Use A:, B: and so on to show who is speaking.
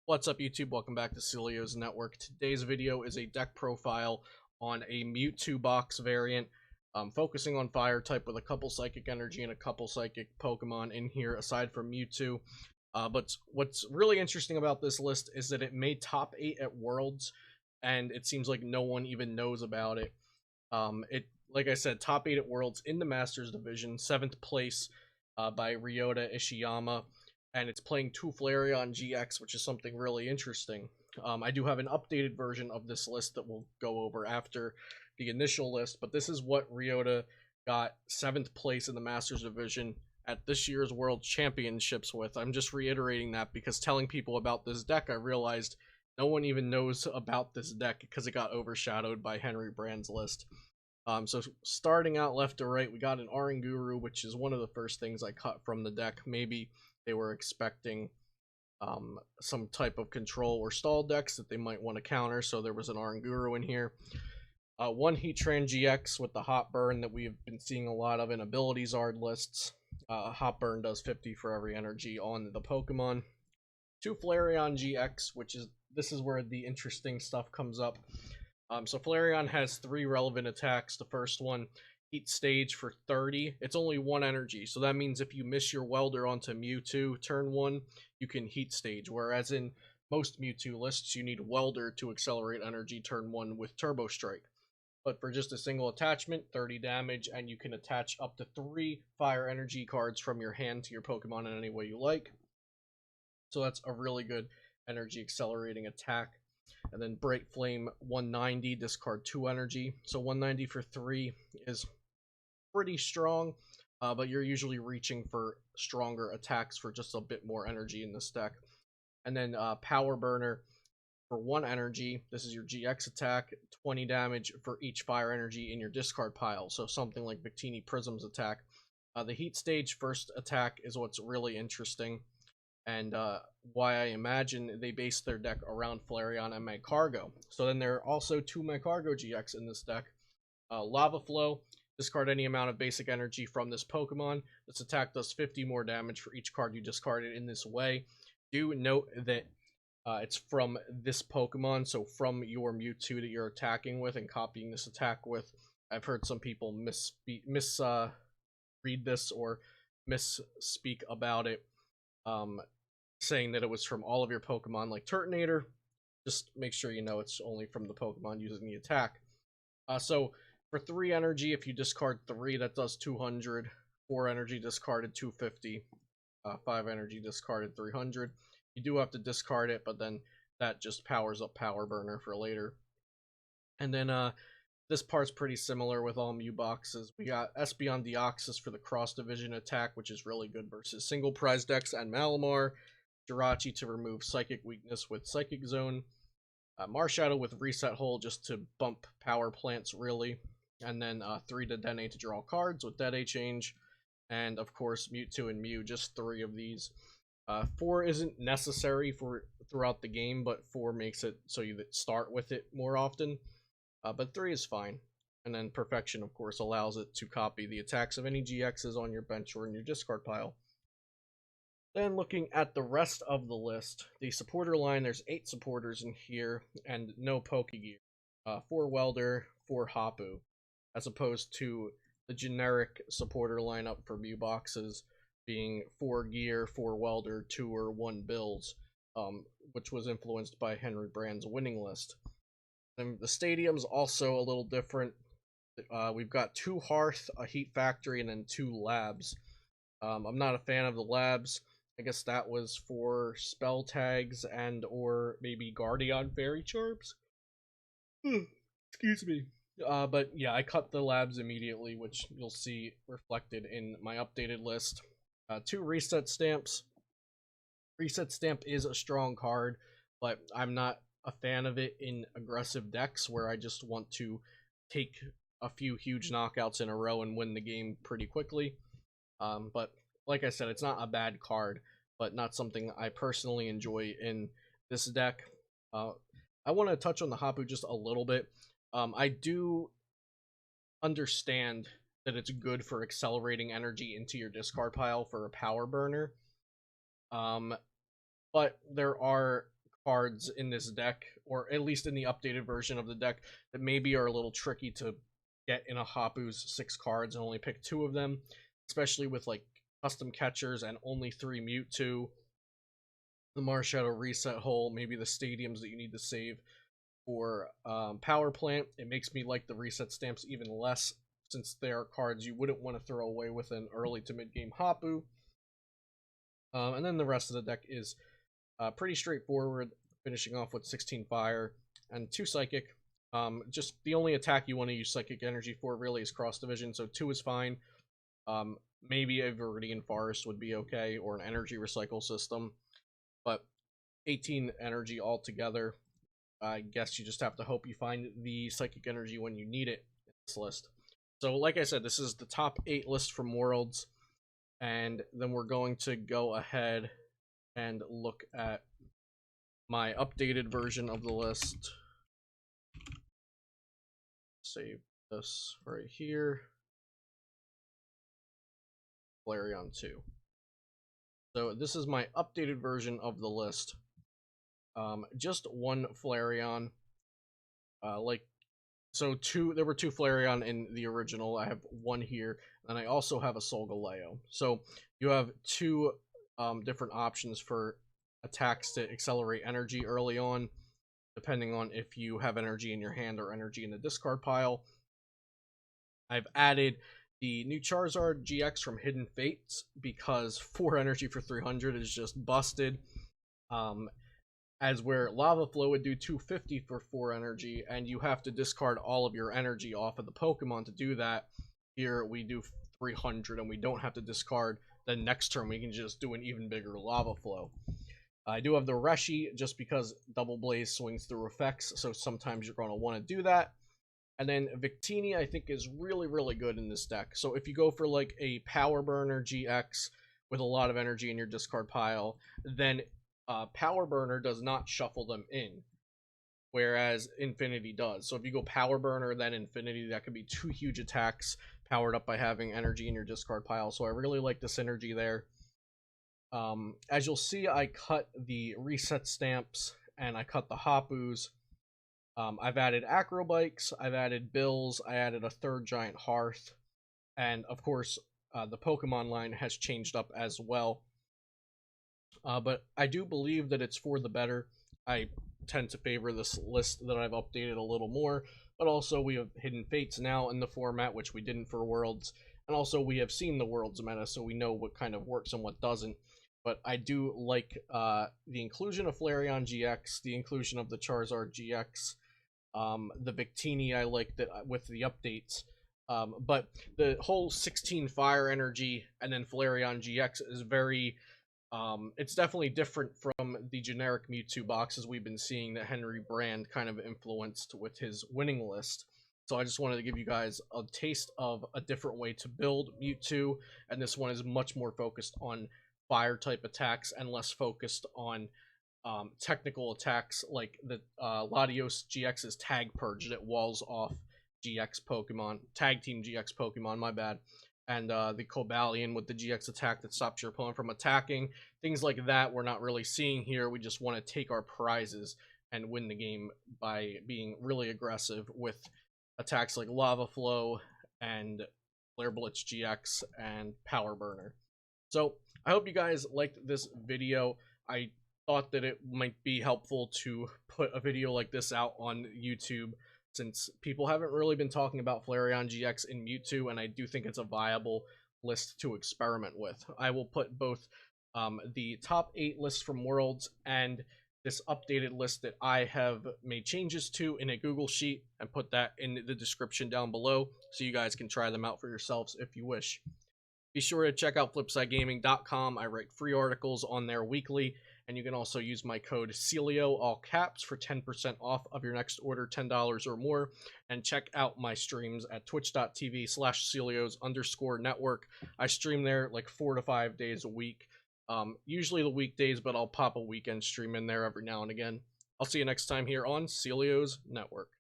A: What's up, YouTube? Welcome back to Celio's Network. Today's video is a deck profile on a Mewtwo box variant, focusing on fire type with a couple psychic energy and a couple psychic Pokemon in here aside from Mewtwo. But what's really interesting about this list is that it made top 8 at Worlds, and it seems like no one even knows about it. Like I said, top 8 at Worlds in the Masters Division, 7th place by Ryota Ishiyama. And it's playing 2 Flareon-GX, which is something really interesting. I do have an updated version of this list that we'll go over after the initial list, but this is what Ryota got 7th place in the Masters Division at this year's World Championships with. I'm just reiterating that because telling people about this deck, I realized no one even knows about this deck because it got overshadowed by Henry Brand's list. So starting out left to right, we got an Oranguru, which is one of the first things I cut from the deck. Maybe they were expecting some type of control or stall decks that they might want to counter, so there was an Oranguru in here. One Hitfilm-GX with the Hot Burn that we've been seeing a lot of in Ability Zard lists. Hot Burn does 50 for every energy on the Pokemon. 2 Flareon-GX, this is where the interesting stuff comes up. So Flareon has 3 relevant attacks. The first one, Heat Stage for 30. It's only 1 energy, so that means if you miss your Welder onto Mewtwo turn 1, you can Heat Stage, whereas in most Mewtwo lists, you need Welder to accelerate energy turn 1 with Turbo Strike. But for just a single attachment, 30 damage, and you can attach up to 3 Fire Energy cards from your hand to your Pokemon in any way you like. So that's a really good energy accelerating attack. And then Bright Flame 190, discard 2 energy. So 190 for 3 is pretty strong, but you're usually reaching for stronger attacks for just a bit more energy in this deck. And then Power Burner for 1 energy. This is your GX attack, 20 damage for each fire energy in your discard pile. So something like Victini Prism's attack. The Heat Stage first attack is what's really interesting, and why I imagine they based their deck around Flareon and Magcargo. So then there are also 2 Magcargo GX in this deck. Lava Flow, discard any amount of basic energy from this Pokemon. This attack does 50 more damage for each card you discarded in this way. Do note that it's from this Pokemon, so from your Mewtwo that you're attacking with and copying this attack with. I've heard some people read this or misspeak about it, saying that it was from all of your Pokemon like Turtonator. Just make sure you know it's only from the Pokemon using the attack. So for 3 energy, if you discard 3, that does 200. 4 energy discarded, 250. 5 energy discarded, 300. You do have to discard it, but then that just powers up Power Burner for later. And then this part's pretty similar with all Mew boxes. We got Espeon Deoxys for the cross division attack, which is really good versus single prize decks, and Malamar. Jirachi to remove Psychic Weakness with Psychic Zone. Marshadow with Reset Hole just to bump Power Plants, really. And then 3 to Dene to draw cards with Dede Change. And of course, Mewtwo and Mew, just 3 of these. 4 isn't necessary for throughout the game, but 4 makes it so you start with it more often. But 3 is fine. And then Perfection, of course, allows it to copy the attacks of any GXs on your bench or in your discard pile. Then looking at the rest of the list, the supporter line, there's 8 supporters in here, and no Pokegear. 4 Welder, 4 Hapu, as opposed to the generic supporter lineup for Mew boxes being 4 Gear, 4 Welder, 2 or 1 Bills, which was influenced by Henry Brand's winning list. And the stadium's also a little different. We've got 2 Hearth, a Heat Factory, and then 2 Labs. I'm not a fan of the Labs. I guess that was for spell tags and or maybe Guardian Fairy Charms. Excuse me. But yeah, I cut the Labs immediately, which you'll see reflected in my updated list. 2 Reset Stamps. Reset Stamp is a strong card, but I'm not a fan of it in aggressive decks where I just want to take a few huge knockouts in a row and win the game pretty quickly. But like I said, it's not a bad card, but not something I personally enjoy in this deck. I want to touch on the Hapu just a little bit. I do understand that it's good for accelerating energy into your discard pile for a Power Burner. But there are cards in this deck, or at least in the updated version of the deck, that maybe are a little tricky to get in a Hapu's 6 cards and only pick 2 of them, especially with like custom catchers and only 3 Mewtwo, the Marshadow reset hole, maybe the stadiums that you need to save for Power Plant. It makes me like the reset stamps even less, since they are cards you wouldn't want to throw away with an early to mid-game Hapu. And then the rest of the deck is pretty straightforward, finishing off with 16 Fire and 2 Psychic. Just the only attack you want to use Psychic Energy for really is Cross Division, so 2 is fine. Maybe a Viridian Forest would be okay, or an Energy Recycle system, but 18 energy altogether. I guess you just have to hope you find the Psychic Energy when you need it in this list. So like I said, this is the top 8 list from Worlds, and then we're going to go ahead and look at my updated version of the list. Save this right here. Flareon 2. So this is my updated version of the list. Just 1 Flareon. There were 2 Flareon in the original. I have 1 here, and I also have a Solgaleo. So you have 2 different options for attacks to accelerate energy early on, depending on if you have energy in your hand or energy in the discard pile. I've added the new Charizard-GX from Hidden Fates, because 4 energy for 300 is just busted. As where Lava Flow would do 250 for 4 energy, and you have to discard all of your energy off of the Pokemon to do that. Here we do 300, and we don't have to discard. Then next turn we can just do an even bigger Lava Flow. I do have the Reshi, just because Double Blaze swings through effects, so sometimes you're going to want to do that. And then Victini, I think, is really, really good in this deck. So if you go for like a Power Burner GX with a lot of energy in your discard pile, then Power Burner does not shuffle them in, whereas Infinity does. So if you go Power Burner, then Infinity, that could be 2 huge attacks powered up by having energy in your discard pile. So I really like the synergy there. As you'll see, I cut the reset stamps and I cut the Hapus. I've added Acrobikes, I've added Bills, I added a 3rd Giant Hearth, and of course the Pokemon line has changed up as well. But I do believe that it's for the better. I tend to favor this list that I've updated a little more, but also we have Hidden Fates now in the format, which we didn't for Worlds, and also we have seen the Worlds meta, so we know what kind of works and what doesn't. But I do like the inclusion of Flareon-GX, the inclusion of the Charizard-GX, the Victini I like that with the updates. But the whole 16 Fire Energy and then Flareon-GX is very... it's definitely different from the generic Mewtwo boxes we've been seeing that Henry Brand kind of influenced with his winning list. So I just wanted to give you guys a taste of a different way to build Mewtwo, and this one is much more focused on fire type attacks and less focused on technical attacks like the Latios GX's Tag Purge that walls off GX Pokemon, Tag Team GX Pokemon, my bad. And the Cobalion with the GX attack that stops your opponent from attacking. Things like that we're not really seeing here. We just want to take our prizes and win the game by being really aggressive with attacks like Lava Flow and Flare Blitz GX and Power Burner. So I hope you guys liked this video. I thought that it might be helpful to put a video like this out on YouTube, since people haven't really been talking about Flareon-GX in Mewtwo, and I do think it's a viable list to experiment with. I will put both the top 8 lists from Worlds and this updated list that I have made changes to in a Google Sheet, and put that in the description down below so you guys can try them out for yourselves if you wish. Be sure to check out flipsidegaming.com. I write free articles on there weekly, and you can also use my code CELIO, all caps, for 10% off of your next order, $10 or more. And check out my streams at twitch.tv/Celios_network. I stream there like 4 to 5 days a week. Usually the weekdays, but I'll pop a weekend stream in there every now and again. I'll see you next time here on Celios Network.